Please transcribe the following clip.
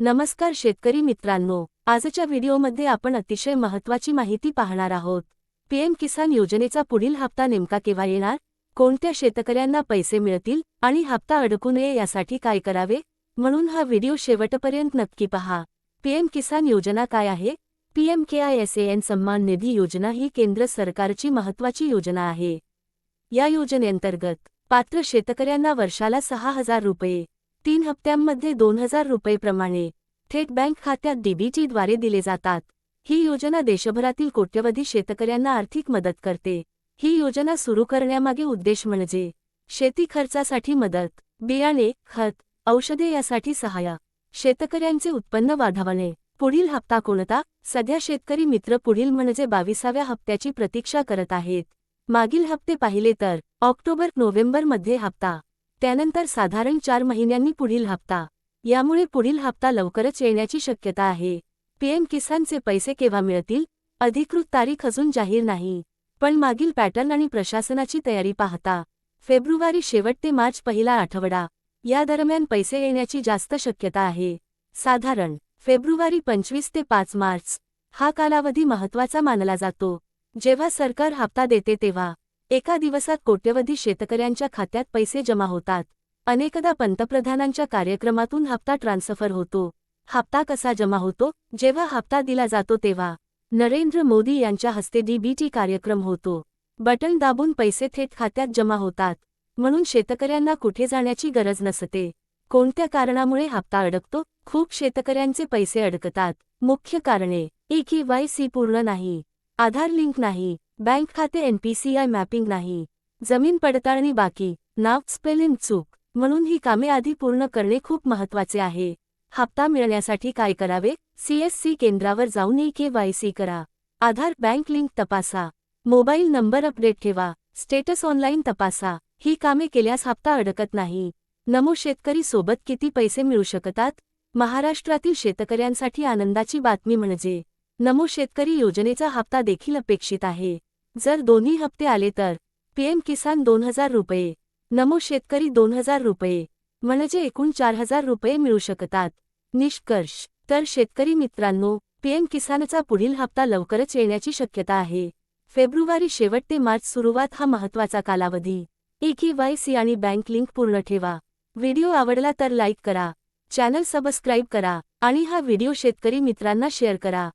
नमस्कार शेतकरी मित्रांनो, आजच्या व्हिडिओमध्ये आपण अतिशय महत्त्वाची माहिती पाहणार आहोत। पीएम किसान योजनेचा पुढील हप्ता नेमका केव्हा येणार, कोणत्या शेतकऱ्यांना पैसे मिळतील आणि हप्ता अडकू नये यासाठी काय करावे, म्हणून हा व्हिडिओ शेवटपर्यंत नक्की पहा। पीएम किसान योजना काय आहे? पीएम-KISAN सन्मान निधी योजना ही केंद्र सरकारची महत्त्वाची योजना आहे। या योजनेअंतर्गत पात्र शेतकऱ्यांना वर्षाला 6,000 रुपये 3 हप्त्यांमध्ये 2,000 रुपये प्रमाणे थेट बँक खात्यात DBT द्वारे दिले जातात। ही योजना देशभरातील कोट्यवधी शेतकऱ्यांना आर्थिक मदत करते। ही योजना सुरू करण्यामागे उद्देश म्हणजे शेती खर्चासाठी मदत, बियाणे, खत, औषधे यासाठी सहाय्य, शेतकऱ्यांचे उत्पन्न वाढवणे। पुढील हप्ता कोणता? सध्या शेतकरी मित्र पुढील म्हणजे 22व्या हप्त्याची प्रतीक्षा करत आहेत। मागील हप्ते पाहिले तर ऑक्टोबर-नोव्हेंबरमध्ये हप्ता, त्यानंतर साधारण 4 महिन्यांनी पुढील हप्ता। यामुळे पुढील हप्ता लवकरच येण्याची शक्यता आहे। पीएम किसानचे पैसे केव्हा मिळतील? अधिकृत तारीख अजून जाहीर नाही, पण मागील पॅटर्न आणि प्रशासनाची तयारी पाहता फेब्रुवारी शेवट ते मार्च पहिला आठवडा या दरम्यान पैसे येण्याची जास्त शक्यता आहे। साधारण फेब्रुवारी 25 ते 5 मार्च हा कालावधी महत्त्वाचा मानला जातो। जेव्हा सरकार हप्ता देते तेव्हा एका दिवसात कोट्यवधी शेतकऱ्यांच्या खात्यात पैसे जमा होतात। अनेकदा पंतप्रधानांच्या कार्यक्रमातून हप्ता ट्रान्सफर होतो। हप्ता कसा जमा होतो? जेव्हा हप्ता दिला जातो तेव्हा नरेंद्र मोदी यांच्या हस्ते DBT कार्यक्रम होतो। बटन दाबून पैसे थेट खात्यात जमा होतात, म्हणून शेतकऱ्यांना कुठे जाण्याची गरज नसते। कोणत्या कारणामुळे हप्ता अडकतो? खूप शेतकऱ्यांचे पैसे अडकतात। मुख्य कारणे: KYC पूर्ण नाही, आधार लिंक नाही, बँक खाते NPCI मॅपिंग नाही, जमीन पडताळणी बाकी, नाव स्पेलिंग चूक। म्हणून ही कामे आधी पूर्ण करणे खूप महत्त्वाचे आहे। हप्ता मिळण्यासाठी काय करावे? CSC केंद्रावर जाऊन KYC करा, आधार बँक लिंक तपासा, मोबाईल नंबर अपडेट ठेवा, स्टेटस ऑनलाईन तपासा। ही कामे केल्यास हप्ता अडकत नाही। नमो शेतकरी सोबत किती पैसे मिळू शकतात? महाराष्ट्रातील शेतकऱ्यांसाठी आनंदाची बातमी म्हणजे नमो शेतकरी योजनेचा हप्ता देखील अपेक्षित आहे। जर दोन्ही हप्ते आले तर पीएम किसान 2,000 रुपये, नमो शेतकरी 2,000 रुपये, म्हणजे एकूण 4,000 रुपये मिळू शकतात। निष्कर्ष: तर शेतकरी मित्रांनो, पीएम किसानचा पुढील हप्ता लवकरच येण्याची शक्यता आहे। फेब्रुवारी शेवट ते मार्च सुरुवात हा महत्त्वाचा कालावधी। KYC आणि बँक लिंक पूर्ण ठेवा। व्हिडिओ आवडला तर लाईक करा, चॅनल सबस्क्राईब करा आणि हा व्हिडिओ शेतकरी मित्रांना शेअर करा।